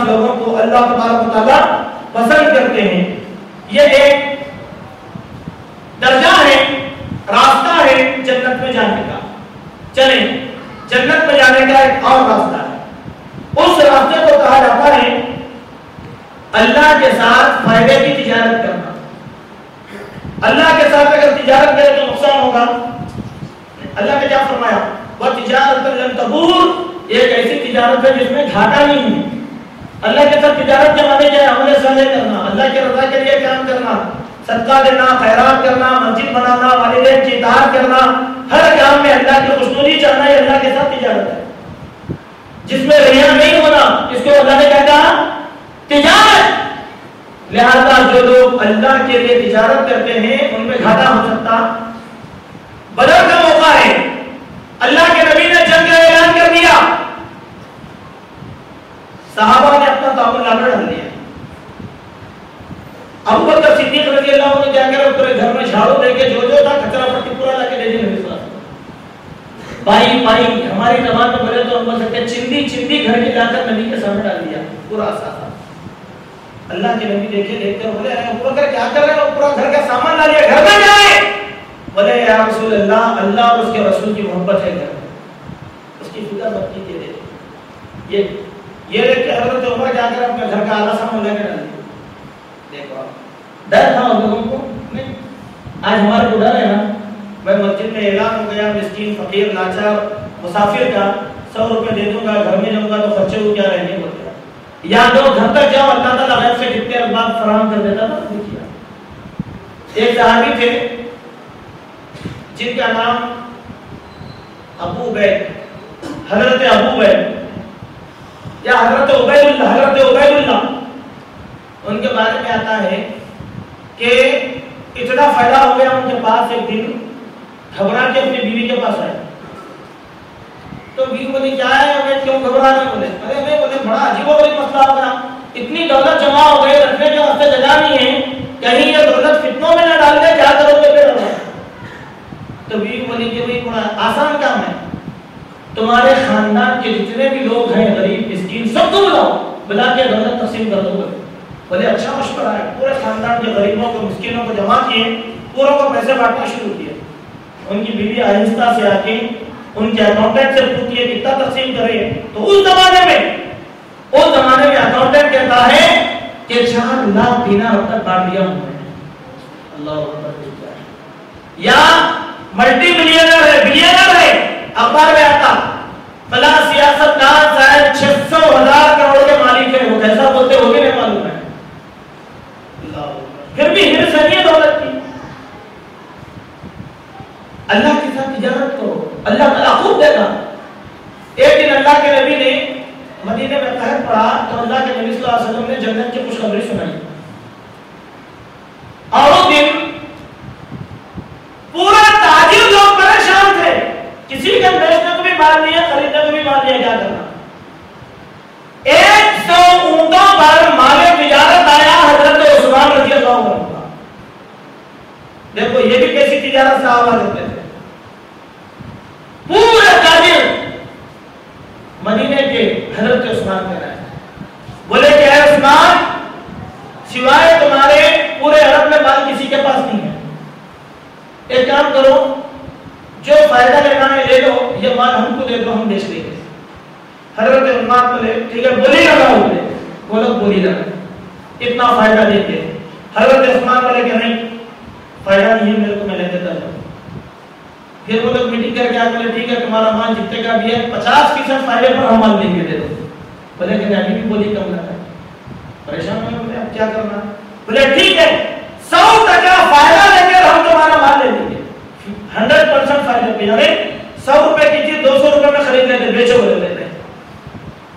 لوگوں کو اللہ تبارک و تعالیٰ پسند کرتے ہیں. یہ ایک درجہ ہے، راستہ ہے جنت میں جانے کا. چلیں جنت میں جانے کا ایک اور راستہ ہے. اس راستے کو کہا جاتا ہے اللہ کے ساتھ فائدے کی تجارت کرنا. اللہ کے ساتھ اگر تجارت کرے تو نقصان ہوگا. اللہ نے کیا فرمایا؟ وہ تجارت لن تبور، ایک ایسی تجارت ہے جس میں گھاٹا نہیں ہے. اللہ کے ساتھ تجارت کے معنی کیا ہے؟ عمل صالح کرنا، اللہ کی رضا کے لیے کام کرنا، صدقہ دینا، خیرات کرنا، مسجد بنانا، والدین کی اطاعت کرنا، ہر کام میں اللہ کی خوشنودی چاہنا، یہ اللہ کے ساتھ تجارت ہے جس میں ریا نہیں ہونا. اس کو اللہ نے کیا کہا؟ تجارت. لہذا جو لوگ اللہ کے لیے تجارت کرتے ہیں ان میں گھاٹا ہو سکتا. بدر کا موقع ہے، اللہ کے نبی نے جنگ کا اعلان کر دیا، صحابہ نے اپنا تعاون لانا ڈال دیا. ابو بکر صدیق رضی اللہ عنہ نے کیا کرا؟ پورے گھر میں جھاڑو دے کے جو تھا کچرا پٹی پورا لا کے دے دی نبی صلی اللہ علیہ وسلم. پائی ہماری زبان میں بولے تو ہم بول سکتے ہیں چندی گھر کے لا کر نبی کے سامنے ڈال دیا پورا اثاثہ. اللہ کے نبی دیکھ کر بولے ابو بکر کیا کر رہے ہو؟ پورا گھر کا سامان لا لیا، گھر میں جائے. بولے یا رسول اللہ، اللہ اور اس کے رسول کی محبت ہے گھر میں، اس کی فکر مت کیجیے. یہ دیکھ کے حضرت عمر کیا کر اپنے گھر کا اعلیٰ سامان لے کے ڈال دیا. دیکھو ڈر تھا ان لوگوں کو نہیں. آج ہمارے کو ڈر ہے نا. میں مسجد میں اعلان ہو گیا مسکین فقیر لاچار مسافر کا 100 روپے دے دوں گا، گھر میں جاؤں گا تو خرچے کو کیا رہنے بولتے ہیں. یا دو گھر تک جاؤ، اللہ تعالیٰ غیب سے کتنے اسباب فراہم کر دیتا تھا. ایک صحابی تھے جن کا نام ابو عبید، حضرت ابو عبید یا حضرت عبید اللہ، ان کے بارے میں آتا ہے کہ اتنا فائدہ ہو گیا ان کے پاس، ایک دن گھبرا کے اپنی بیوی کے پاس آئے. تو بیوی بولی کیا ہے عبید، کیوں گھبرا رہے؟ بولے ارے میں بولے بڑا عجیب و غریب مسئلہ ہو گیا، اتنی دولت جمع ہو گئی، رکھنے کے واسطے جگہ نہیں ہے، کہیں یہ دولت فتنوں میں نہ ڈال دے، کیا کرو گے پھر؟ تو بیوی بولی کہ بھائی بڑا آسان کام ہے، تمہارے خاندان کے جتنے بھی لوگ ہیں غریب مسکین سب کو بلاؤ، بلا کے دولت تقسیم کر دو. بولے اچھا مشورہ ہے. پورے خاندان کے غریبوں کو مسکینوں کو جمع کیے، پوروں کو پیسے بانٹنا شروع کیے. ان کی بیوی آہستہ سے آ کے ان کے اکاؤنٹنٹ سے پوچھتی ہے کتنا تقسیم کرے. تو اس زمانے میں اکاؤنٹنٹ کہتا ہے کہ 4 لاکھ دینار اب تک بانٹ دیا ہوں میں. اللہ اکبر. یا ملٹی ملینر ہے، بلینر ہے، اخبار میں آتا فلاں سیاستدان صاحب 600,000 کروڑ کے مالک ہے. وہ کیسا بولتے وہ بھی نہیں معلوم ہے. پھر بھی ہرس ہے دولت کی. اللہ کے ساتھ تجارت کرو، اللہ تعالیٰ خوب دے گا. ایک دن اللہ کے نبی نے مدینے میں قحط پڑا تو اللہ کے نبی صلی اللہ علیہ وسلم نے جنت کی خوشخبری سنائی. اور اس دن پورا تاجر لوگ پریشان تھے، کسی کے بیچنے کو بھی مال نہیں ہے، خریدنے کو بھی مال نہیں ہے، کیا کرنا. 100 اونٹوں پر مال تجارت آیا حضرت عثمان رضی اللہ عنہ. دیکھو یہ بھی کیسی تجارت صحابہ کرتے تھے. پورے تاجر مدینے کے حضرت عثمان کہہ رہے ہیں، بولے کہ اے عثمان، سوائے تمہارے پورے عرب میں مال کسی کے پاس نہیں ہے. ایک کام کرو، جو فائدہ لینا ہے لے لو، یہ مال ہم کو دے دو، ہم بیچ لیں گے. حضرت عثمان بولے ٹھیک ہے، بولی لگاؤ. وہ لوگ بولی لگا اتنا فائدہ دیں گے. حضرت عثمان بولے کہ نہیں فائدہ نہیں ہے میرے کو، میں لے دیتا ہوں. پھر وہ لوگ میٹنگ کر کے آ بولے ٹھیک ہے تمہارا مال جتنے کا بھی ہے 50% فائدے پر ہم مال دیں گے، دے دو. بولے کہ ابھی بھی بولی کم لگا ہے. پریشان ہوئے، بولے اب کیا کرنا؟ بولے ٹھیک ہے 100% فائدہ لے کر ہم تمہارا مال لے دیں گے 100% فائدے پہ. یعنی 100 روپے کی چیز 200 روپے میں خرید لیتے، بیچو بولے لیتے.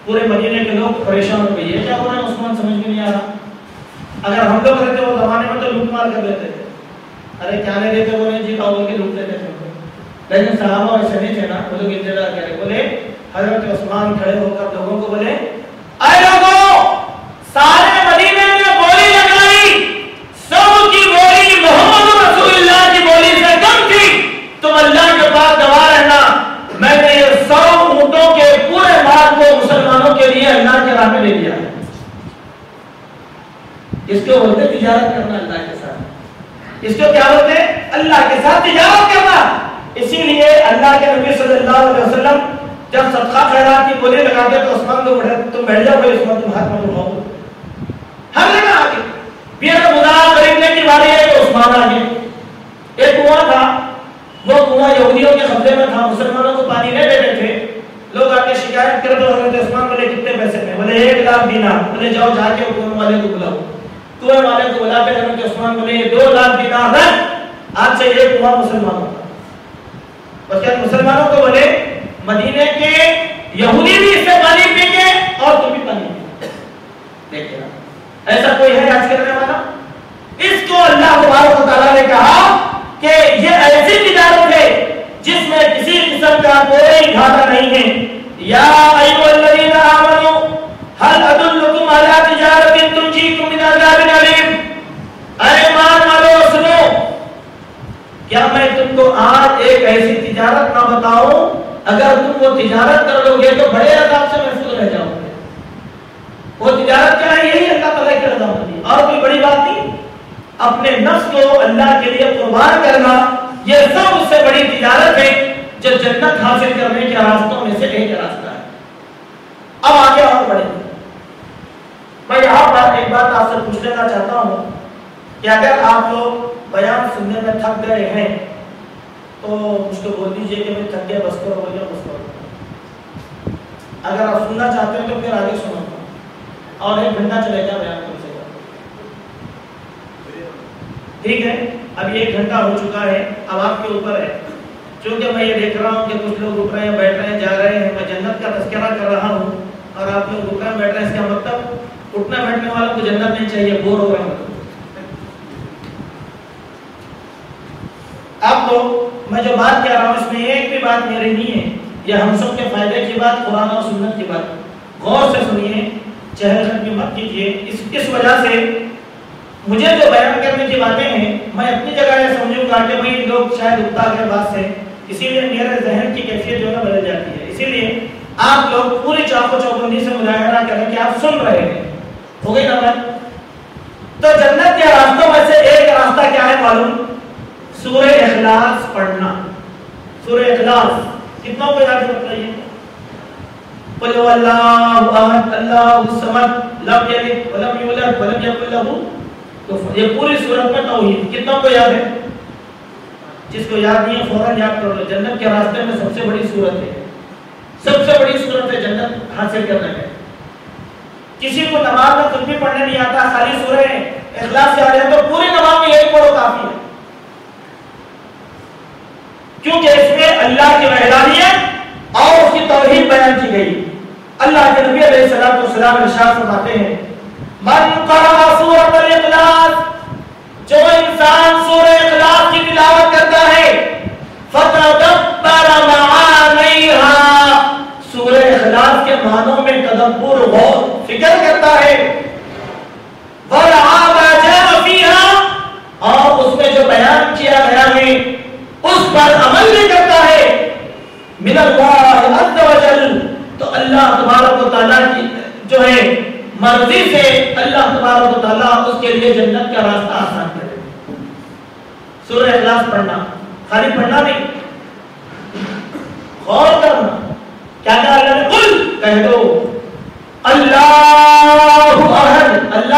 پورے مدینے کے لوگ پریشان ہو گئے، یہ کیا ہو رہا ہے عثمان، سمجھ میں نہیں آ رہا. اگر ہم لوگ رہتے وہ زمانے میں تو لوٹ مار کر لیتے تھے. ارے کیا نہیں دیتے وہ نہیں جی کہو کے لوٹ لیتے تھے. لیکن صحابہ ایسے نہیں تھے نا، وہ لوگ انتظار کرے. بولے حضرت عثمان کھڑے ہو کر لوگوں کو بولے اے لوگوں، سارے مدینے میں بولی لگائی، سب کی بولی محمد رسول اللہ کی بولی سے کم تھی. تم اللہ کے پاس گواہ رہنا، میں نے یہ 100 اونٹوں کے پورے مال کو مسلمانوں کے لیے اللہ کے راہ میں لے دیا ہے. اس کو بولتے ہیں تجارت کرنا اللہ کے ساتھ. اس کو کیا بولتے ہیں؟ اللہ کے ساتھ تجارت کرنا. اسی لیے اللہ کے نبی صلی اللہ علیہ وسلم جب صدقہ خیرات کی بولی لگاتے تو عثمان کو بڑھے تم بیٹھ جاؤ بھائی عثمان تم ہاتھ میں اٹھاؤ. ہر جگہ آگے پھر مدار خریدنے کی باری ہے تو عثمان آگے. ایک کنواں تھا, وہ کنواں یہودیوں کے قبضے میں تھا, مسلمانوں کو پانی نہیں دیتے تھے. لوگ آ کے شکایت کرتے حضرت عثمان بولے کتنے پیسے میں؟ بولے 1,00,000 دینار. بولے جاؤ جا کے کنویں والے کو بلاؤ. کنویں والے کو بلاتے حضرت عثمان بولے 2,00,000 دینار رکھ, آج سے یہ کنواں مسلمانوں کا. بس کیا مسلمانوں کو بولے مدینے کے یہودی بھی اس سے پانی پیں گے اور تم بھی پانی پیں. دیکھیں ایسا کوئی ہے آج کرنے والا؟ اس کو اللہ تبارک و تعالیٰ نے کہا کہ یہ ایسی تجارت ہے جس میں کسی قسم کا کوئی گھاٹا نہیں ہے. یا ایھا الذین آمنوا هل ادلکم علی تجارت تنجیکم من عذاب الیم. اے ایمان والو سنو, کیا میں تم کو آج ایک ایسی تجارت نہ بتاؤں اگر تم وہ تجارت کر لو گے تو بڑے عذاب سے محفوظ رہ جاؤ گے. وہ تجارت کیا ہے؟ یہی اللہ تعالیٰ کی رضا مندی, اور کوئی بڑی بات نہیں. اپنے نفس کو اللہ کے لیے قربان کرنا, یہ سب اس سے بڑی تجارت ہے جو جنت حاصل کرنے کے راستوں میں سے ایک راستہ ہے. اب آگے اور بڑھیں. میں یہاں پر ایک بات آپ سے پوچھ لینا چاہتا ہوں کہ اگر آپ لوگ بیان سننے میں تھک گئے ہیں تو مجھ کو بول دیجئے کہ میں تھک گیا, بس کرو بولیا بس کرو. اگر آپ سننا چاہتے ہیں تو پھر آگے سنو اور 1 گھنٹہ چلے گا بیان کر سے. ٹھیک ہے, اب 1 گھنٹہ ہو چکا ہے, اب آپ کے اوپر ہے. چونکہ میں یہ دیکھ رہا ہوں کہ کچھ لوگ رک رہے ہیں, بیٹھ رہے ہیں, جا رہے ہیں. میں جنت کا تذکرہ کر رہا ہوں اور آپ لوگ رک رہے ہیں, بیٹھ رہے ہیں. اس کا مطلب اٹھنے بیٹھنے والوں کو جنت نہیں چاہیے, بور ہو رہے ہیں. اب تو میں جو بات کہہ رہا ہوں اس میں ایک بھی بات میری نہیں ہے, یہ ہم سب کے فائدے کی بات, قرآن اور سنت کی بات. غور سے سنیے, چہل قدمی مت کیجیے. اس وجہ سے مجھے جو بیان کرنے کی باتیں ہیں میں اپنی جگہ یہ سمجھوں گا کہ بھائی لوگ شاید اکتا گئے بات سے, اسی لیے میرے ذہن کی کیفیت جو ہے بدل جاتی ہے. اسی لیے آپ لوگ پوری چاق و چوبندی سے مظاہرہ کریں کہ آپ سن رہے ہیں. ہو گئی نا بات؟ تو جنت کے راستوں میں سے ایک راستہ کیا ہے معلوم؟ سورہ اخلاص پڑھنا. سورہ اخلاص کتنا کو یاد ہے بتائیے؟ قل هو اللہ احد اللہ الصمد لم یلد ولم یولد ولم یکن لہ کفوا. یہ پوری سورت میں توحید. کتنا کو یاد ہے؟ جس کو یاد نہیں ہے فوراً یاد کر لو. جنت کے راستے میں سب سے بڑی سورت ہے, سب سے بڑی سورت ہے جنت حاصل کرنے میں. کسی کو نماز میں کچھ بھی پڑھنے نہیں آتا, خالی سورہ اخلاص سے آ جائے تو پوری نماز میں یہی پڑھو کافی ہے, کیونکہ اس میں اللہ کی وحدانیت اور اس کی توحید بیان کی گئی. اللہ کے نبی علیہ الصلوۃ والسلام ارشاد فرماتے ہیں من قرأ سورۃ الاخلاص, جو انسان سورہ اخلاص کی تلاوت کرتا ہے فتدبر معانیہا, سورہ اخلاص کے معنوں میں تدبر غور فکر کرتا ہے, ورعا ما جاء فیہا, اور اس میں جو بیان کیا گیا ہے اس پر عمل بھی کرتا ہے, من اللہ عز وجل, تو اللہ تبارک و تعالیٰ کی جو ہے مرضی سے اللہ تبارک و تعالیٰ اس کے لیے جنت کا راستہ آسان کرے. سورہ اخلاص پڑھنا, خالی پڑھنا نہیں, غور کرنا. کیا کہا اللہ نے؟ قل, کہہ دو اللہ احد,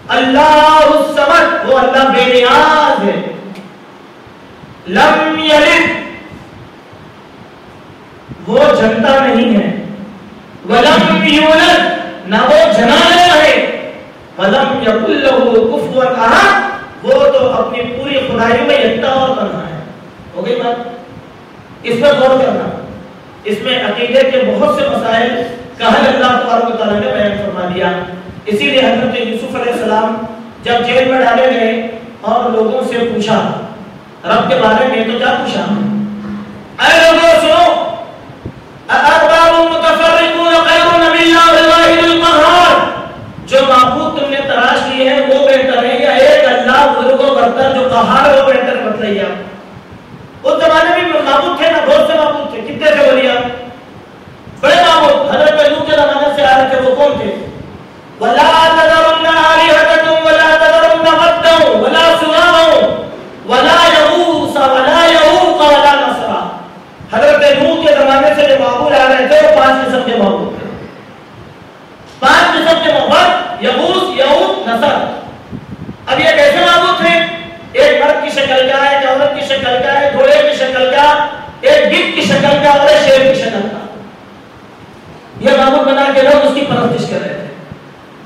اللہ الصمد, وہ اللہ بے نیاز ہے. لم یلد, وہ جنتا نہیں ہے. ولم یولد, نہ وہ جنایا ہے. ولم یکن لہ کفوا احد, وہ تو اپنی پوری خدائی میں یکتا اور تنہا ہے. ہو گئی بات؟ اس پر غور کرنا. اس میں عقیدے کے بہت سے مسائل کا حل اللہ تبارک و تعالیٰ نے بیان فرما دیا. اسی لیے حضرت یوسف علیہ السلام جب جیل میں ڈالے گئے اور لوگوں سے پوچھا رب کے بارے میں, تو کیا پوچھا؟ اے لوگوں سنو, ارباب متفرقون خیر ام اللہ الواحد القہار, جو معبود تم نے تلاش لیے ہیں وہ بہتر ہے یا ایک اللہ بزرگ و برتر جو قہار ہے وہ بہتر ہے؟ بتائیے آپ. اس زمانے میں معبود تھے نا, بہت سے معبود تھے. کتنے تھے بولیے آپ؟ بڑے معبود حضرت لوط کے زمانے سے آ رہے تھے. وہ کون تھے؟ ولا 5 قسم کے معبود یغوث یعوق نصر. اب یہ کیسے معبود تھے؟ ایک مرد کی شکل کا، ایک عورت کی شکل کا، ایک گھوڑے کی شکل کا، ایک گدھ کی شکل کا اور ایک شیر کی شکل کا. یہ معبود بنا کے لوگ اس کی پرستش کر رہے تھے.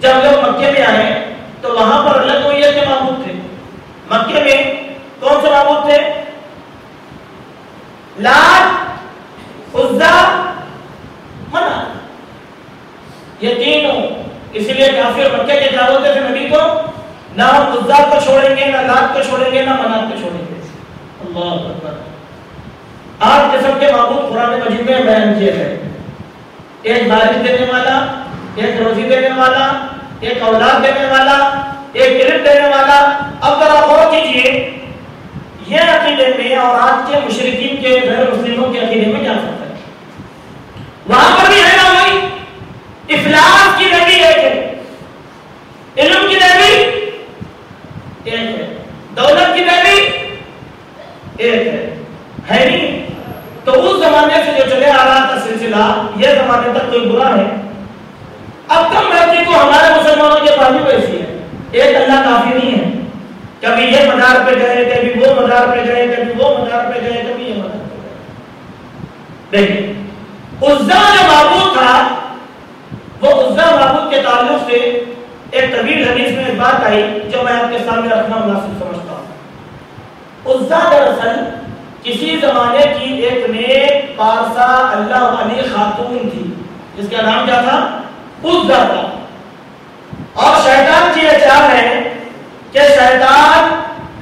جب لوگ مکے میں آئے تو وہاں پر اللہ کوئیت کے معبود تھے. مکے میں کون سے معبود تھے؟ لات، عزا، منات. یہ تینوں. اسی لیے کافر مکے کے کیا ہوتے تھے نبی کو؟ نہ ہم عزا کو چھوڑیں گے، نہ لات کو چھوڑیں گے، نہ منات کو چھوڑیں گے. اللہ اکبر. 8 قسم کے معبود قرآن مجید میں بیان کیے گئے. ایک بارش دینے والا، ایک روزی دینے والا، ایک اولاد دینے والا، ایک علم دینے والا. اب ذرا غور کیجیے یہ عقیدے میں اور آج کے مشرکین کے غیر مسلموں کے عقیدے میں کیا فرق ہے؟ وہاں پر بھی ہے نا وہی افلاس کی نبی ایک ہے، علم کی نبی ایک ہے، دولت کی نبی ایک ہے نہیں. تو اس زمانے سے جو چلے آ رہا تھا سلسلہ یہ زمانے تک کوئی برا ہے. اب کم مرضی کو ہمارے مسلمانوں کے پاس بھی ویسی ہے. ایک اللہ کافی نہیں ہے. کبھی یہ مزار پہ گئے، کبھی وہ مزار پہ گئے، کبھی وہ مزار پہ گئے، کبھی یہ مزار پہ گئے. دیکھیں عزا جو معبود تھا وہ عزا معبود کے تعلق سے ایک طویل حدیث میں ایک بات آئی جو میں آپ کے سامنے رکھنا مناسب سمجھتا ہوں. عزا دراصل کسی زمانے کی ایک نیک پارسا اللہ والی خاتون تھی جس کا نام کیا تھا؟ عزا تھا. اور شیطان کی یہ چال ہے کہ شیطان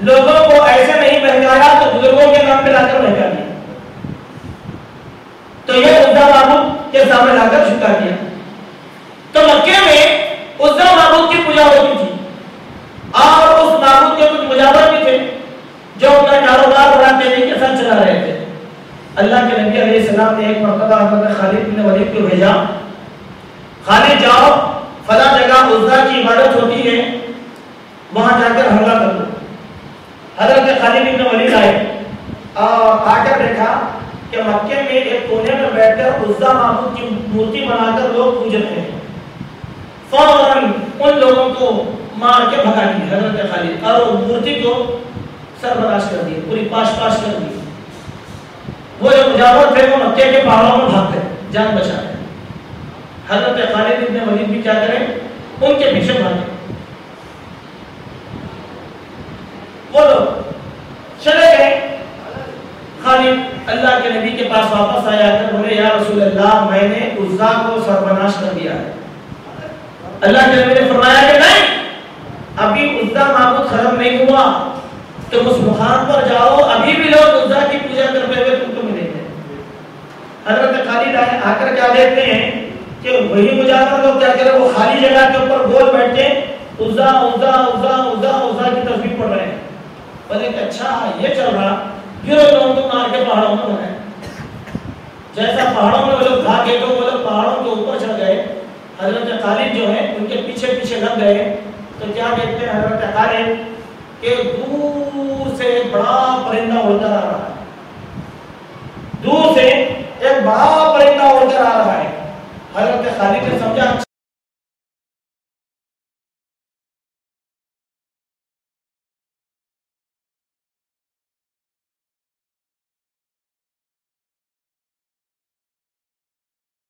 لوگوں کو ایسے نہیں بہکایا تو بزرگوں کے نام پہ لا کر بہکا دیا. تو یہ عزا معبود کے سامنے لا کر جھکا دیا. تو مکے میں عزا معبود کی پوجا ہوتی تھی اور اس معبود کے کچھ مجاور بھی تھے جو اپنا کاروبار بڑا تیزی کے ساتھ چلا رہے تھے. اللہ کے نبی علیہ السلام نے ایک مرتبہ حضرت خالد بن ولید کو بھیجا، خالد جاؤ فلاں جگہ عزا کی عبادت ہوتی ہے وہاں جا کر حملہ کر دو. حضرت خالد بن ولید آئے اور آ کر دیکھا کہ مکے میں ایک کونے میں بیٹھ کر عزا معبود کی مورتی بنا کر لوگ پوج رہے ہیں. فوراً ان لوگوں کو مار کے بھگا دی حضرت خالد اور مورتی کو سربراش کر دی، پوری پاش کر دی. وہ جو مجاور تھے وہ مکے کے پہاڑوں میں بھاگ گئے جان بچا گئے. حضرت خالد بن ولید بھی کیا کریں ان کے پیچھے بھاگے. وہ لوگ چلے گئے. خالد اللہ کے نبی کے پاس واپس آیا کر بولے یا رسول اللہ میں نے عزا کو سربراش کر دیا ہے. اللہ کے نبی نے فرمایا کہ نہیں ابھی عزا معبود ختم نہیں ہوا، تم اس مقام پر جاؤ ابھی بھی لوگ عزا کی پوجا کرتے ہوئے تم کو ملیں گے. حضرت خالد آئے آ کر کیا دیکھتے ہیں کہ وہی مجاور لوگ کیا کرے وہ خالی جگہ کے اوپر گول بیٹھتے عزا عزا عزا عزا عزا کی تصویر پڑھ رہے ہیں. بولے کہ اچھا یہ چل رہا گرو لوگوں کو مار کے پہاڑوں میں بنائے. جیسا پہاڑوں میں وہ لوگ بھاگے تو وہ لوگ پہاڑوں کے اوپر چڑھ گئے. حضرت خالد جو ہے ان کے پیچھے پیچھے لگ گئے تو کیا دیکھتے ہیں حضرت خالد کہ دور سے ایک بڑا پرندہ اڑ کر آ رہا ہے. دور سے ایک بڑا پرندہ اڑ کر آ رہا ہے. حضرت خالد نے سمجھا